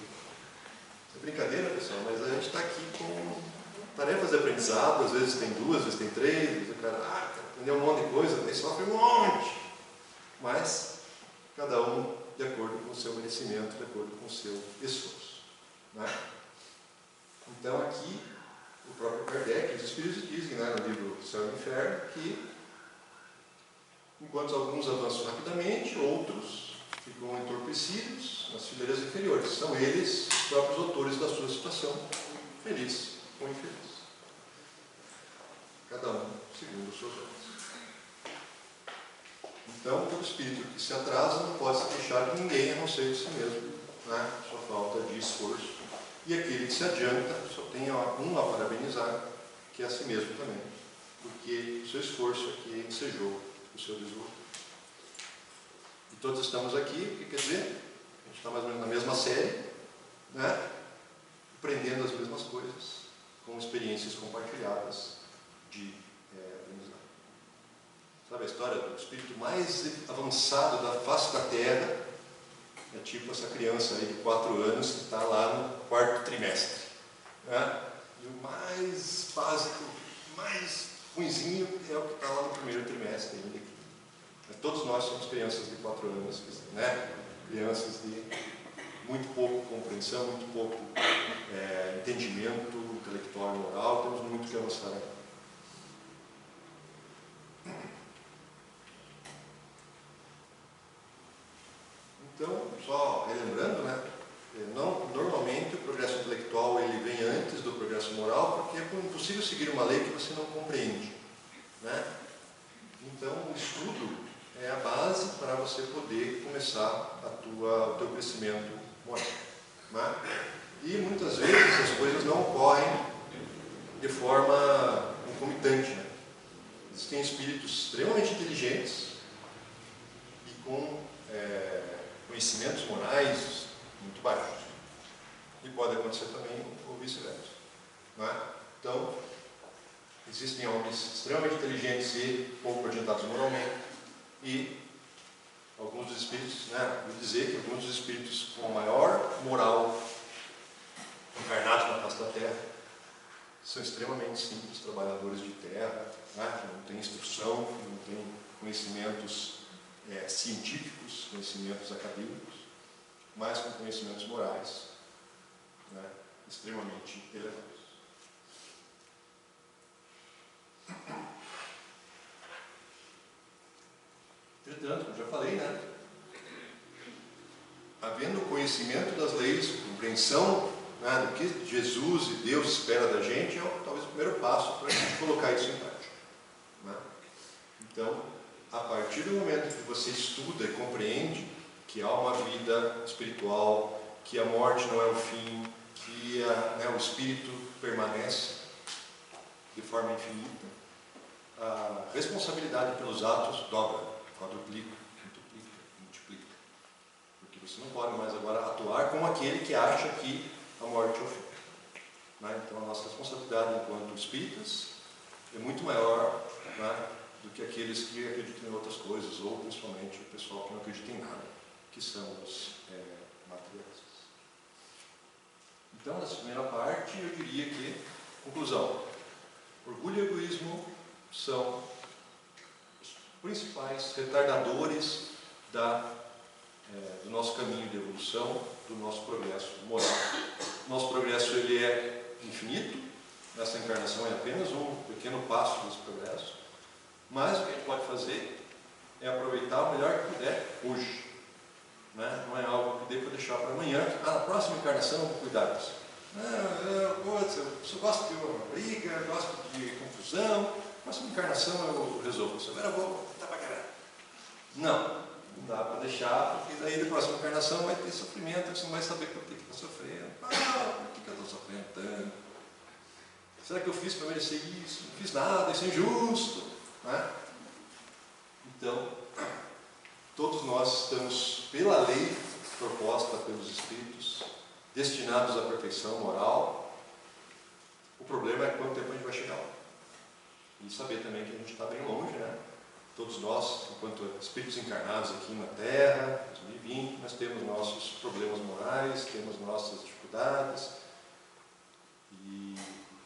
É brincadeira, pessoal, mas a gente está aqui com tarefas de aprendizado. Às vezes tem duas, às vezes tem três. Às vezes o cara aprendeu um monte de coisa, daí sofre um monte. Mas cada um de acordo com o seu merecimento, de acordo com o seu esforço, né? Então aqui o próprio Kardec, os Espíritos dizem, né, no livro Céu e Inferno, que enquanto alguns avançam rapidamente, outros ficam entorpecidos nas fileiras inferiores. São eles os próprios autores da sua situação, feliz ou infeliz. Cada um segundo os seus olhos. Então, todo espírito que se atrasa não pode se queixar de ninguém a não ser de si mesmo, né? Sua falta de esforço. E aquele que se adianta só tem um a parabenizar, que é a si mesmo também, porque o seu esforço é que ensejou o seu desenvolvimento. E todos estamos aqui, o que quer dizer? A gente está mais ou menos na mesma série, né? Aprendendo as mesmas coisas, com experiências compartilhadas de aprendizado. Sabe a história do espírito mais avançado da face da Terra? É tipo essa criança aí de 4 anos que está lá no 4º trimestre, né? E o mais básico, mais ruinzinho é o que está lá no 1º trimestre ainda. Todos nós somos crianças de 4 anos, né? Crianças de muito pouco compreensão, muito pouco entendimento intelectual e moral, temos muito que avançar aqui. Então, só relembrando, né? Normalmente o progresso intelectual ele vem antes do progresso moral, porque é impossível seguir uma lei que você não compreende, né? Então, o estudo é a base para você poder começar o teu crescimento moral, né? E muitas vezes as coisas não ocorrem de forma concomitante, né? Existem espíritos extremamente inteligentes e com conhecimentos morais muito baixos. E pode acontecer também o vice-versa, né? Então, existem homens extremamente inteligentes e pouco adiantados moralmente, e alguns dos espíritos, né, vou dizer que alguns dos espíritos com a maior moral encarnados na face da Terra são extremamente simples, trabalhadores de terra, né, que não têm instrução, que não têm conhecimentos científicos, conhecimentos acadêmicos, mas com conhecimentos morais, né, extremamente elevados. havendo conhecimento das leis, compreensão, né, do que Jesus e Deus espera da gente, é talvez o primeiro passo para a gente colocar isso em prática. Né? Então, a partir do momento que você estuda e compreende que há uma vida espiritual, que a morte não é o fim, que o espírito permanece de forma infinita, a responsabilidade pelos atos dobra, quadruplica, quintuplica, multiplica. Porque você não pode mais agora atuar como aquele que acha que a morte é o fim. Né? Então a nossa responsabilidade enquanto espíritas é muito maior, né, do que aqueles que acreditam em outras coisas, ou principalmente o pessoal que não acredita em nada, que são os materialistas. Então, nessa primeira parte, eu diria que, conclusão, orgulho e egoísmo são os principais retardadores do nosso caminho de evolução, do nosso progresso moral. O nosso progresso ele é infinito, essa encarnação é apenas um pequeno passo desse progresso, mas o que a gente pode fazer é aproveitar o melhor que puder hoje. Né? Não é algo que dê para deixar para amanhã, na próxima encarnação eu vou cuidar disso. Eu gosto de uma briga, eu gosto de confusão, na próxima encarnação eu resolvo isso. Agora eu vou dar para caralho. Não dá para deixar, porque daí na próxima encarnação vai ter sofrimento, você não vai saber por que está sofrendo. Por que eu estou sofrendo tanto? Será que eu fiz para merecer isso? Não fiz nada, isso é injusto. Né? Então, todos nós estamos, pela lei proposta pelos Espíritos, destinados à perfeição moral. O problema é quanto tempo a gente vai chegar lá. E saber também que a gente está bem longe, né? Todos nós, enquanto espíritos encarnados aqui na Terra, 2020, nós temos nossos problemas morais, temos nossas dificuldades. E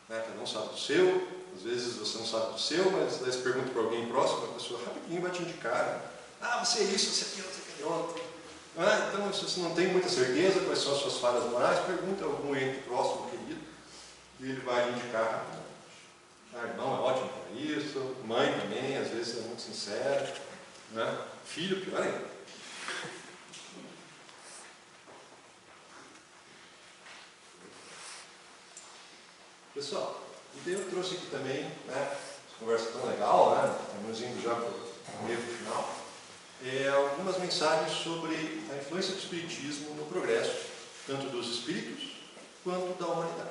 cada um sabe do seu. Às vezes você não sabe do seu, mas daí você pergunta para alguém próximo, a pessoa rapidinho vai te indicar. Né? Você é isso, você é aquilo, você é aquele outro. Então, se você não tem muita certeza quais são as suas falhas morais, pergunta a algum ente próximo, querido, e ele vai indicar. Irmão é ótimo para isso, mãe também, às vezes é muito sincero, né? Filho, pior ainda. Pessoal, e daí eu trouxe aqui também, né, essa conversa tão legal, né? Estamos indo já para o meio final. Algumas mensagens sobre a influência do Espiritismo no progresso, tanto dos espíritos quanto da humanidade.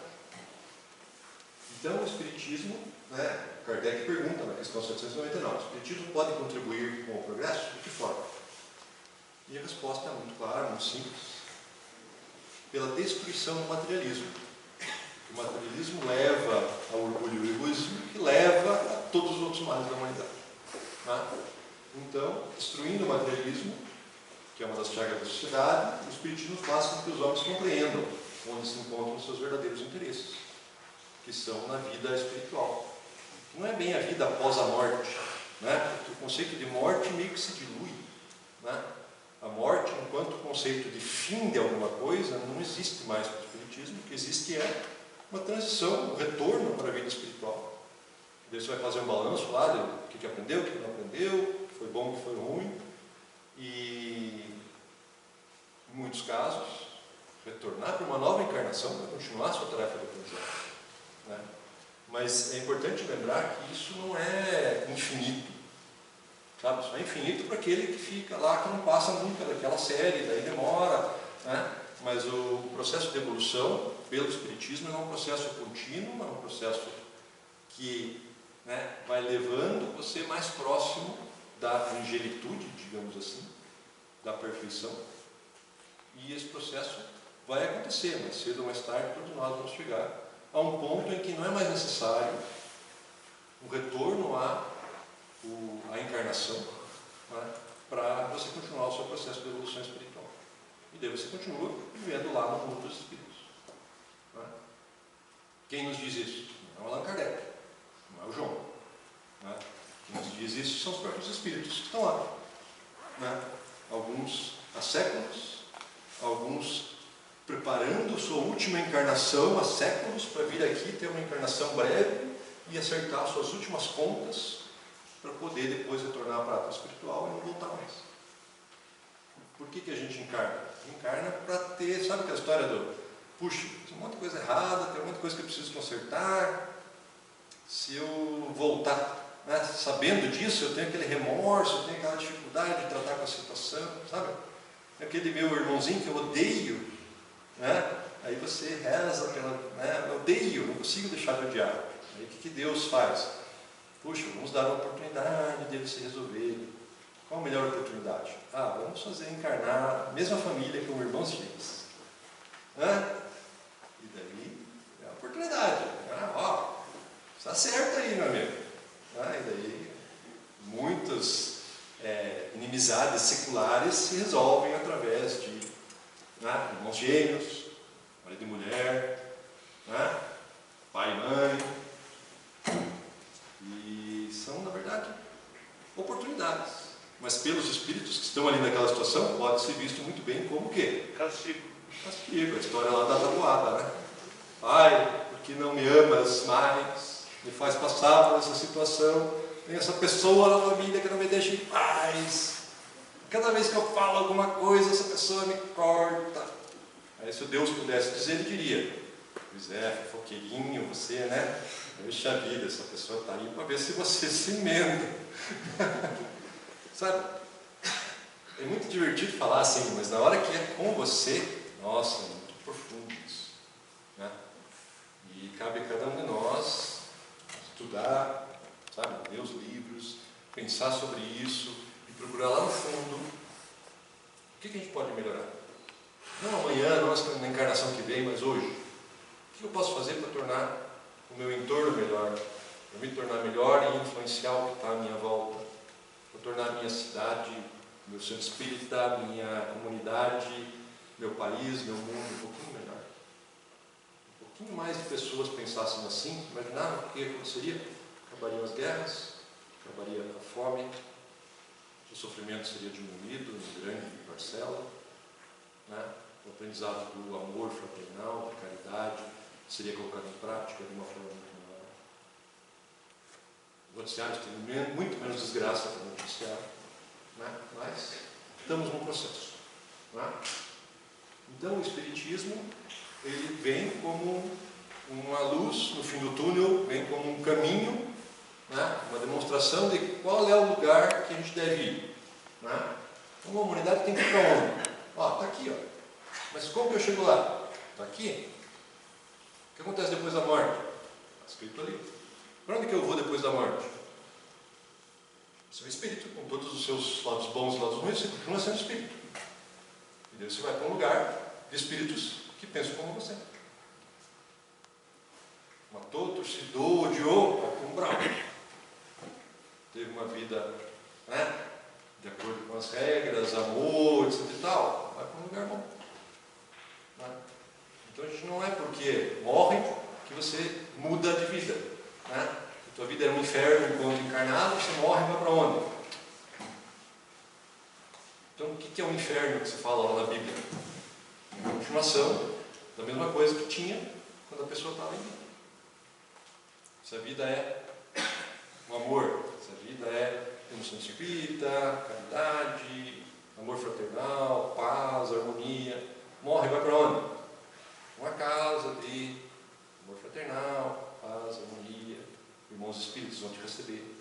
Então, o Espiritismo, né, Kardec pergunta na questão 799, o Espiritismo pode contribuir com o progresso? De que forma? E a resposta é muito clara, muito simples. Pela destruição do materialismo. O materialismo leva ao orgulho e ao egoísmo, que leva a todos os outros males da humanidade. Tá? Então, destruindo o materialismo, que é uma das chagas da sociedade, o Espiritismo faz com que os homens compreendam onde se encontram os seus verdadeiros interesses, que são na vida espiritual. Não é bem a vida após a morte, né? Porque o conceito de morte meio que se dilui. Né? A morte, enquanto conceito de fim de alguma coisa, não existe mais para o Espiritismo. O que existe é uma transição, um retorno para a vida espiritual. Daí você vai fazer um balanço lá do que aprendeu, o que não aprendeu, o que foi bom, o que foi ruim. E, em muitos casos, retornar para uma nova encarnação para continuar a sua tarefa de aprendizagem. Né? Mas é importante lembrar que isso não é infinito. Sabe? Isso é infinito para aquele que fica lá, que não passa nunca daquela série, daí demora. Né? Mas o processo de evolução pelo Espiritismo é um processo contínuo, é um processo que, né, vai levando você mais próximo da angelitude, digamos assim, da perfeição. E esse processo vai acontecer, mais cedo ou mais tarde, todos nós vamos chegar a um ponto em que não é mais necessário um retorno à encarnação, né, para você continuar o seu processo de evolução espiritual. E daí você continua vivendo lá no mundo dos espíritos. Né? Quem nos diz isso? Não é Allan Kardec, não é o João. Né? Quem nos diz isso são os próprios espíritos que estão lá. Né? Alguns há séculos, alguns preparando sua última encarnação há séculos para vir aqui ter uma encarnação breve e acertar suas últimas contas para poder depois retornar à prática espiritual e não voltar mais. Por que a gente encarna? Encarna para ter, sabe aquela história do, puxa, tem um monte de coisa errada, tem um monte de coisa que eu preciso consertar, se eu voltar, né, sabendo disso, eu tenho aquele remorso, eu tenho aquela dificuldade de tratar com a situação, sabe? Aquele meu irmãozinho que eu odeio, né? Aí você reza pela, né? Eu odeio, não consigo deixar de odiar. Aí o que Deus faz? Puxa, vamos dar uma oportunidade dele se resolver. Qual a melhor oportunidade? Vamos fazer encarnar a mesma família como irmãos gêmeos. E daí é a oportunidade. Está certo aí, meu amigo. E daí muitas inimizades seculares se resolvem através de irmãos gêmeos, marido e mulher, pai e mãe. E são, na verdade, oportunidades. Mas pelos espíritos que estão ali naquela situação, pode ser visto muito bem como o quê? Castigo. Castigo, a história lá da tatuada, né? Pai, porque não me amas mais, me faz passar por essa situação, tem essa pessoa na família que não me deixa em paz. Cada vez que eu falo alguma coisa, essa pessoa me corta. Aí se o Deus pudesse dizer, ele diria, pois é, fofoqueirinho, você, né? Puxa vida, essa pessoa está aí para ver se você se emenda. Sabe? É muito divertido falar assim, mas na hora que é com você, nossa, é muito profundo isso. Né? E cabe a cada um de nós estudar, sabe, ler os livros, pensar sobre isso e procurar lá no fundo o que a gente pode melhorar. Não amanhã, não na encarnação que vem, mas hoje. O que eu posso fazer para tornar o meu entorno melhor? Para me tornar melhor e influenciar o que está à minha volta? Para tornar a minha cidade, meu centro espírita, minha comunidade, meu país, meu mundo um pouquinho melhor. Um pouquinho mais de pessoas pensassem assim, imaginaram o que aconteceria? Acabariam as guerras, acabaria a fome, o sofrimento seria diminuído em grande parcela, né? O aprendizado do amor fraternal, da caridade, seria colocado em prática de uma forma muito maior. Os noticiários têm muito menos desgraça para noticiar, né? Mas estamos num processo. Né? Então o Espiritismo, ele vem como uma luz no fim do túnel, vem como um caminho, né? Uma demonstração de qual é o lugar que a gente deve ir. Né? Uma humanidade tem que ir para onde? Está aqui, ó. Mas como que eu chego lá? Está aqui. O que acontece depois da morte? Está escrito ali. Para onde que eu vou depois da morte? Você é um espírito, com todos os seus lados bons e lados ruins, você continua sendo espírito. E daí você vai para um lugar de espíritos que pensam como você. Matou, torcidou, odiou, vai para um umbral. Teve uma vida, né, de acordo com as regras, amor, etc e tal, vai para um lugar bom. Né? Então a gente não é porque morre que você muda de vida. Né? A tua vida é um inferno enquanto encarnado, você morre e vai para onde? Então o que é um inferno que se fala lá na Bíblia? É uma continuação da mesma coisa que tinha quando a pessoa estava em vida. Se a vida é o amor, se a vida é emoção espírita, caridade, amor fraternal, paz, harmonia, morre e vai para onde? Uma casa de amor fraternal, paz, harmonia, irmãos espíritos vão te receber.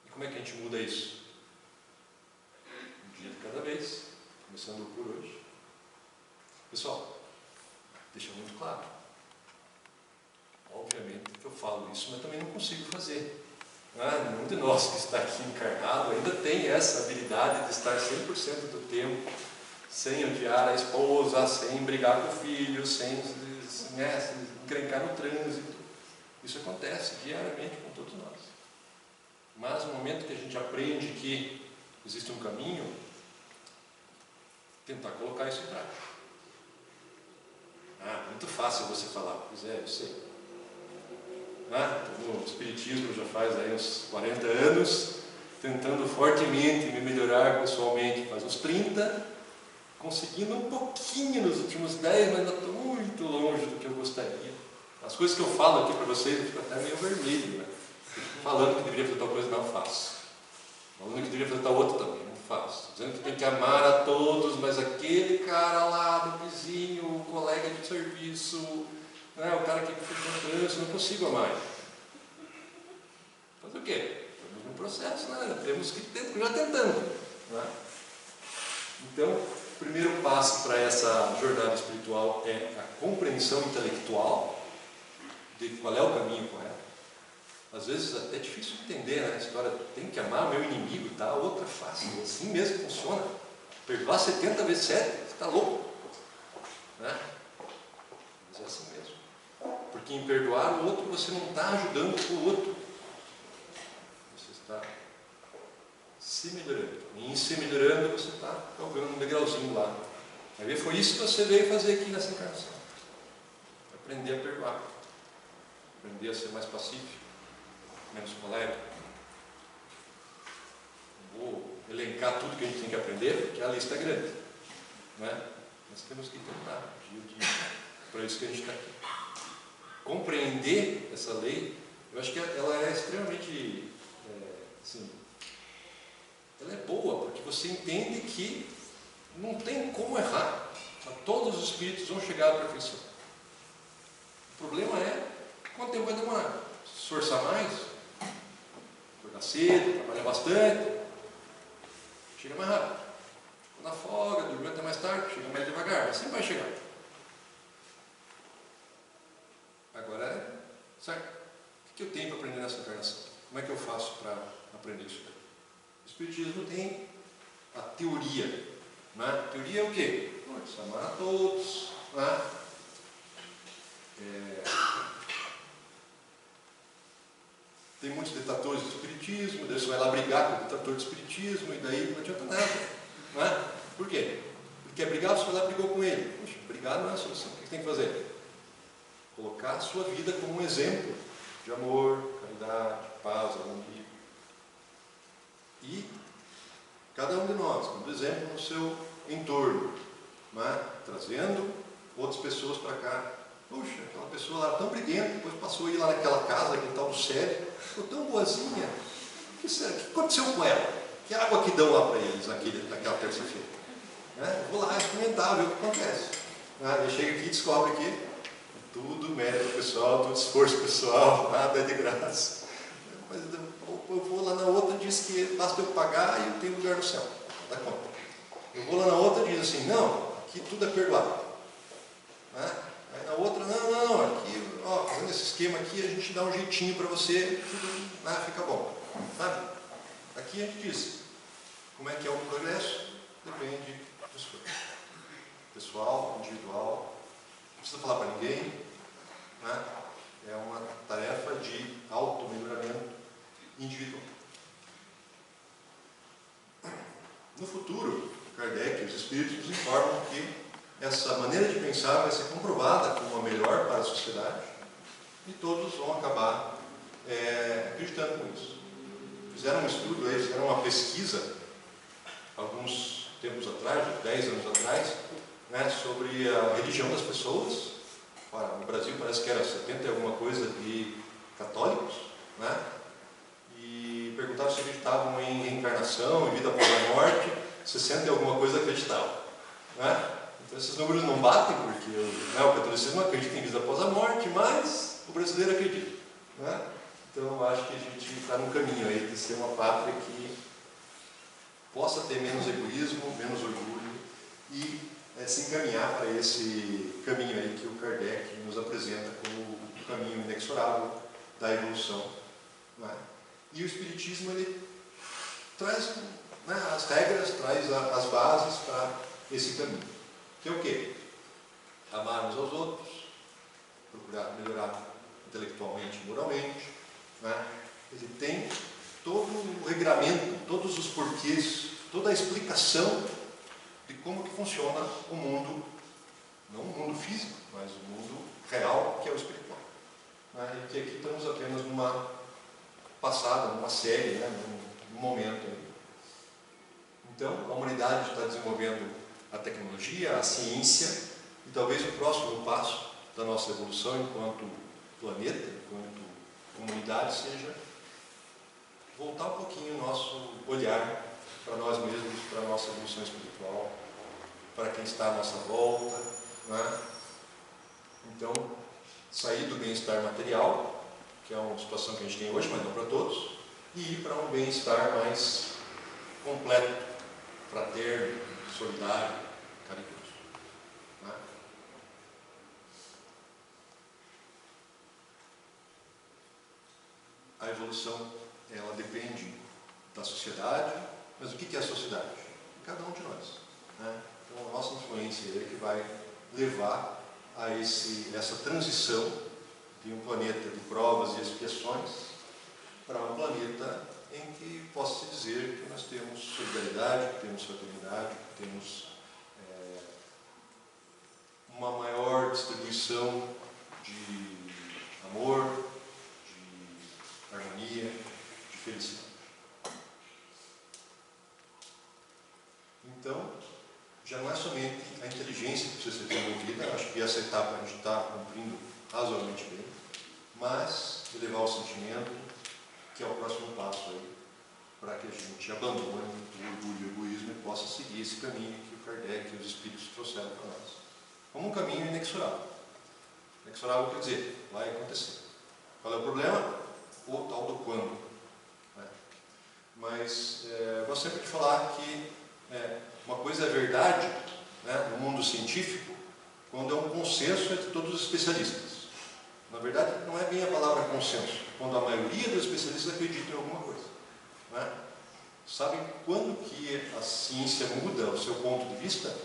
E como é que a gente muda isso? Um dia de cada vez, começando por hoje. Pessoal, deixa muito claro. Obviamente que eu falo isso, mas também não consigo fazer. Nenhum de nós que está aqui encarnado ainda tem essa habilidade de estar 100% do tempo sem odiar a esposa, sem brigar com o filho, sem se encrencar no trânsito. Isso acontece diariamente com todos nós. Mas no momento que a gente aprende que existe um caminho, tentar colocar isso em prática. Muito fácil você falar, pois é, eu sei. No Espiritismo já faz aí uns 40 anos, tentando fortemente me melhorar pessoalmente, faz uns 30, conseguindo um pouquinho nos últimos 10, mas ainda estou muito longe do que eu gostaria. As coisas que eu falo aqui para vocês, eu fico até meio vermelho, né? Falando que deveria fazer tal coisa, não faço. O aluno que deveria fazer tal outro também, não faz. Dizendo que tem que amar a todos, mas aquele cara lá do vizinho, o colega de serviço, né, o cara que fez o trânsito, não consigo amar. Fazer o quê? Estamos num processo, né? Temos que já tentando. Né? Então, o primeiro passo para essa jornada espiritual é a compreensão intelectual de qual é o caminho correto. Às vezes até é difícil entender, né? A história, tem que amar meu inimigo, tá? Outra fácil, assim mesmo funciona. Perdoar 70 vezes 7, você está louco. Né? Mas é assim mesmo. Porque em perdoar o outro, você não está ajudando o outro. Você está se melhorando. E em se melhorando, você está galgando um degrauzinho lá. Aí foi isso que você veio fazer aqui nessa encarnação. Aprender a perdoar. Aprender a ser mais pacífico, menos colérico. Vou elencar tudo que a gente tem que aprender, porque a lista é grande. Né? Nós temos que tentar, dia a dia. Para isso que a gente está aqui. Compreender essa lei, eu acho que ela é extremamente, assim, ela é boa, porque você entende que não tem como errar. Todos os espíritos vão chegar à perfeição. O problema é quanto tempo vai demorar. Se esforçar mais, acordar cedo, trabalhar bastante, chega mais rápido. Quando na folga, dormir até mais tarde, chega mais devagar, mas sempre vai chegar. Agora, certo? O que eu tenho para aprender nessa encarnação? Como é que eu faço para aprender isso daí? O Espiritismo tem a teoria. Né? A teoria é o quê? Amar a todos. Né? Tem muitos detratores do Espiritismo, daí você vai lá brigar com o detrator do Espiritismo, e daí não adianta nada. Né? Por quê? Porque é brigar, você vai lá e brigou com ele. Puxa, brigar não é a solução. O que você tem que fazer? Colocar a sua vida como um exemplo de amor, caridade, paz, harmonia. E cada um de nós, como exemplo no seu entorno, né? Trazendo outras pessoas para cá. Puxa, aquela pessoa lá tão briguenta, depois passou a ir lá naquela casa, aquele tal do Célio, ficou tão boazinha. O que aconteceu com ela? Que água que dão lá para eles naquela terça-feira? Né? Vou lá experimentar, ver o que acontece. Ele chega aqui e descobre que tudo mérito pessoal, tudo esforço pessoal, nada é de graça. Mas eu vou lá na outra, diz que basta eu pagar e eu tenho lugar no céu. Dá conta. Eu vou lá na outra e diz assim, não, aqui tudo é perdoado. Aí na outra, não, aqui, ó, fazendo esse esquema aqui, a gente dá um jeitinho para você, tudo fica bom. Sabe? Aqui a gente diz, como é que é o progresso? Depende do esforço. Pessoal, individual, não precisa falar para ninguém. Né? É uma tarefa de auto-melhoramento individual. No futuro, Kardec e os Espíritos nos informam que essa maneira de pensar vai ser comprovada como a melhor para a sociedade e todos vão acabar acreditando nisso. Fizeram um estudo, fizeram uma pesquisa alguns tempos atrás, 10 anos atrás, né, sobre a religião das pessoas. No Brasil parece que era 70 e alguma coisa de católicos, né? E perguntaram se acreditavam em reencarnação, em vida após a morte, 60 e alguma coisa acreditavam. Né? Então esses números não batem, porque o catolicismo acredita em vida após a morte, mas o brasileiro acredita. Né? Então eu acho que a gente está num caminho aí de ser uma pátria que possa ter menos egoísmo, menos orgulho e se encaminhar para esse caminho aí que o Kardec nos apresenta como o caminho inexorável da evolução. Né? E o Espiritismo, ele traz, né, as regras, traz as bases para esse caminho. Que é o quê? Amar uns aos outros, procurar melhorar intelectualmente e moralmente. Né? Ele tem todo o regramento, todos os porquês, toda a explicação de como que funciona o mundo, não o mundo físico, mas o mundo real, que é o espiritual. Né? E que aqui estamos apenas numa passada, numa série, né? num momento. Aí. Então, a humanidade está desenvolvendo a tecnologia, a ciência, e talvez o próximo passo da nossa evolução enquanto planeta, enquanto comunidade, seja voltar um pouquinho o nosso olhar para nós mesmos, para a nossa evolução espiritual, para quem está à nossa volta, né? Então, sair do bem-estar material, que é uma situação que a gente tem hoje, mas não para todos, e ir para um bem-estar mais completo, fraterno, solidário, caridoso, né? A evolução, ela depende da sociedade, mas o que é a sociedade? Cada um de nós, né? Então, a nossa influência é que vai levar a essa transição de um planeta de provas e expiações para um planeta em que possa-se dizer que nós temos solidariedade, que temos fraternidade, que temos uma maior distribuição de amor, de harmonia, de felicidade. Então, já não é somente a inteligência que precisa ser desenvolvida, acho que essa etapa a gente está cumprindo razoavelmente bem, mas elevar o sentimento, que é o próximo passo aí, para que a gente abandone o orgulho e o egoísmo e possa seguir esse caminho que o Kardec e os Espíritos trouxeram para nós. Como um caminho inexorável. Inexorável quer dizer, vai acontecer. Qual é o problema? O tal do quando. Né? Mas eu gosto sempre de falar que uma coisa é verdade, né, no mundo científico, quando é um consenso entre todos os especialistas. Na verdade, não é bem a palavra consenso, quando a maioria dos especialistas acreditam em alguma coisa. Né? Sabem quando que a ciência muda o seu ponto de vista?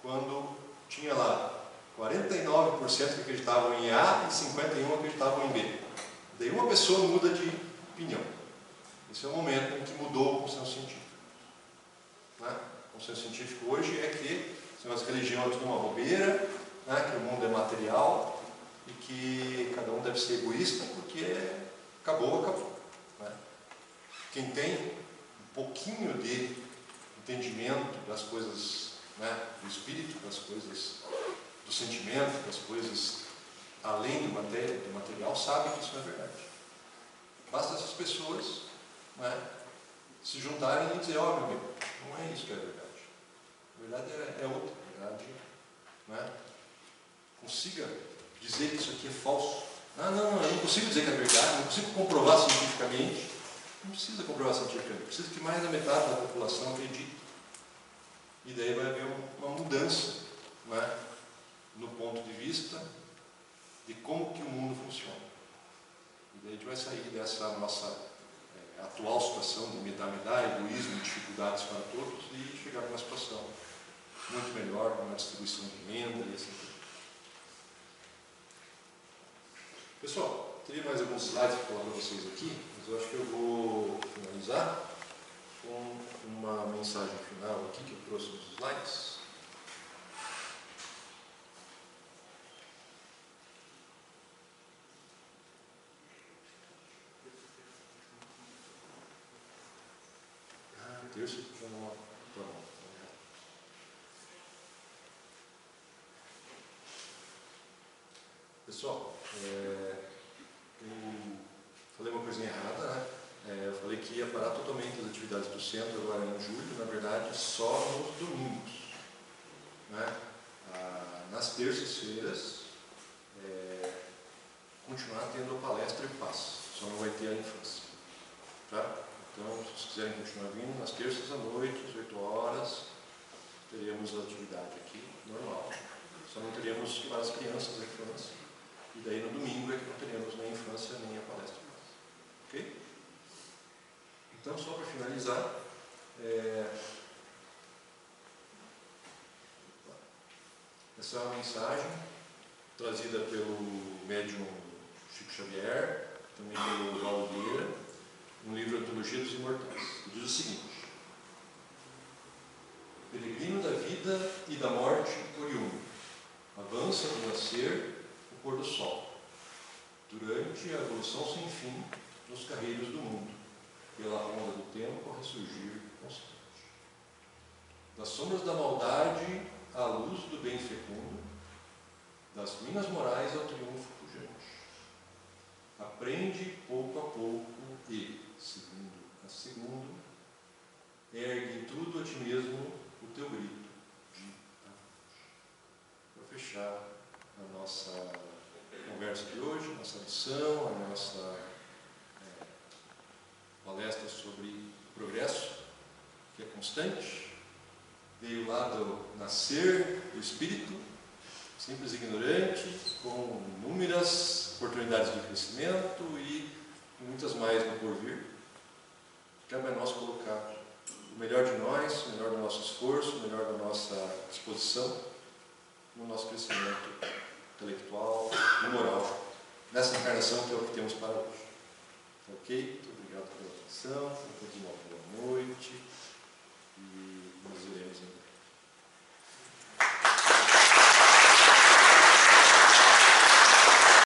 Quando tinha lá 49% que acreditavam em A e 51% acreditavam em B. Daí uma pessoa muda de opinião. Esse é o momento em que mudou o consenso científico. Né? O consenso científico hoje é que essa religião é tudo uma bobeira, né? Que o mundo é material e que cada um deve ser egoísta porque acabou. Né? Quem tem um pouquinho de entendimento das coisas, né, do espírito, das coisas do sentimento, das coisas além do material, sabe que isso não é verdade. Basta essas pessoas, né, se juntarem e dizer, ó, meu amigo, não é isso que é verdade. A verdade é outra. A verdade, né, consiga dizer que isso aqui é falso. Não, eu não consigo dizer que é verdade, não consigo comprovar cientificamente. Não precisa comprovar cientificamente, precisa que mais da metade da população acredite. E daí vai haver uma mudança, né, no ponto de vista de como que o mundo funciona. E daí a gente vai sair dessa nossa atual situação de medar, egoísmo, dificuldades para todos e chegar a uma situação muito melhor, com uma distribuição de renda e assim por diante. Pessoal, teria mais alguns slides para falar para vocês aqui, mas eu acho que eu vou finalizar com uma mensagem final aqui que eu trouxe nos slides. Terça já não. Tá bom. Pessoal, eu falei uma coisinha errada, né? Eu falei que ia parar totalmente as atividades do centro agora em julho, na verdade, só nos domingos. Né? Nas terças-feiras, continuar tendo a palestra e passe, só não vai ter a infância. Tá? Então, se vocês quiserem continuar vindo, nas terças à noite, às 8 horas, teríamos a atividade aqui, normal. Só não teríamos para as crianças a infância. E daí no domingo é que não teremos nem a infância nem a palestra. Ok? Então, só para finalizar, essa é uma mensagem trazida pelo médium Chico Xavier, também pelo Valdo Vieira, no livro Antologia dos Imortais. Ele diz o seguinte: peregrino da vida e da morte oriundo, avança do nascer o pôr do sol, durante a evolução sem fim nos carreiros do mundo, pela ronda do tempo a ressurgir constante. Das sombras da maldade à luz do bem fecundo, das ruínas morais ao triunfo pujante. Aprende pouco a pouco E, segundo a segundo, ergue tudo a ti mesmo o teu grito de para fechar a nossa conversa de hoje, nossa lição, a nossa palestra sobre progresso, que é constante, veio lá do nascer do espírito, simples e ignorante, com inúmeras oportunidades de crescimento e muitas mais no porvir. Cabe a nós colocar o melhor de nós, o melhor do nosso esforço, o melhor da nossa disposição no nosso crescimento intelectual e moral, nessa encarnação que é o que temos para hoje. Ok? Muito obrigado pela atenção, tenham todos uma boa noite e nos veremos em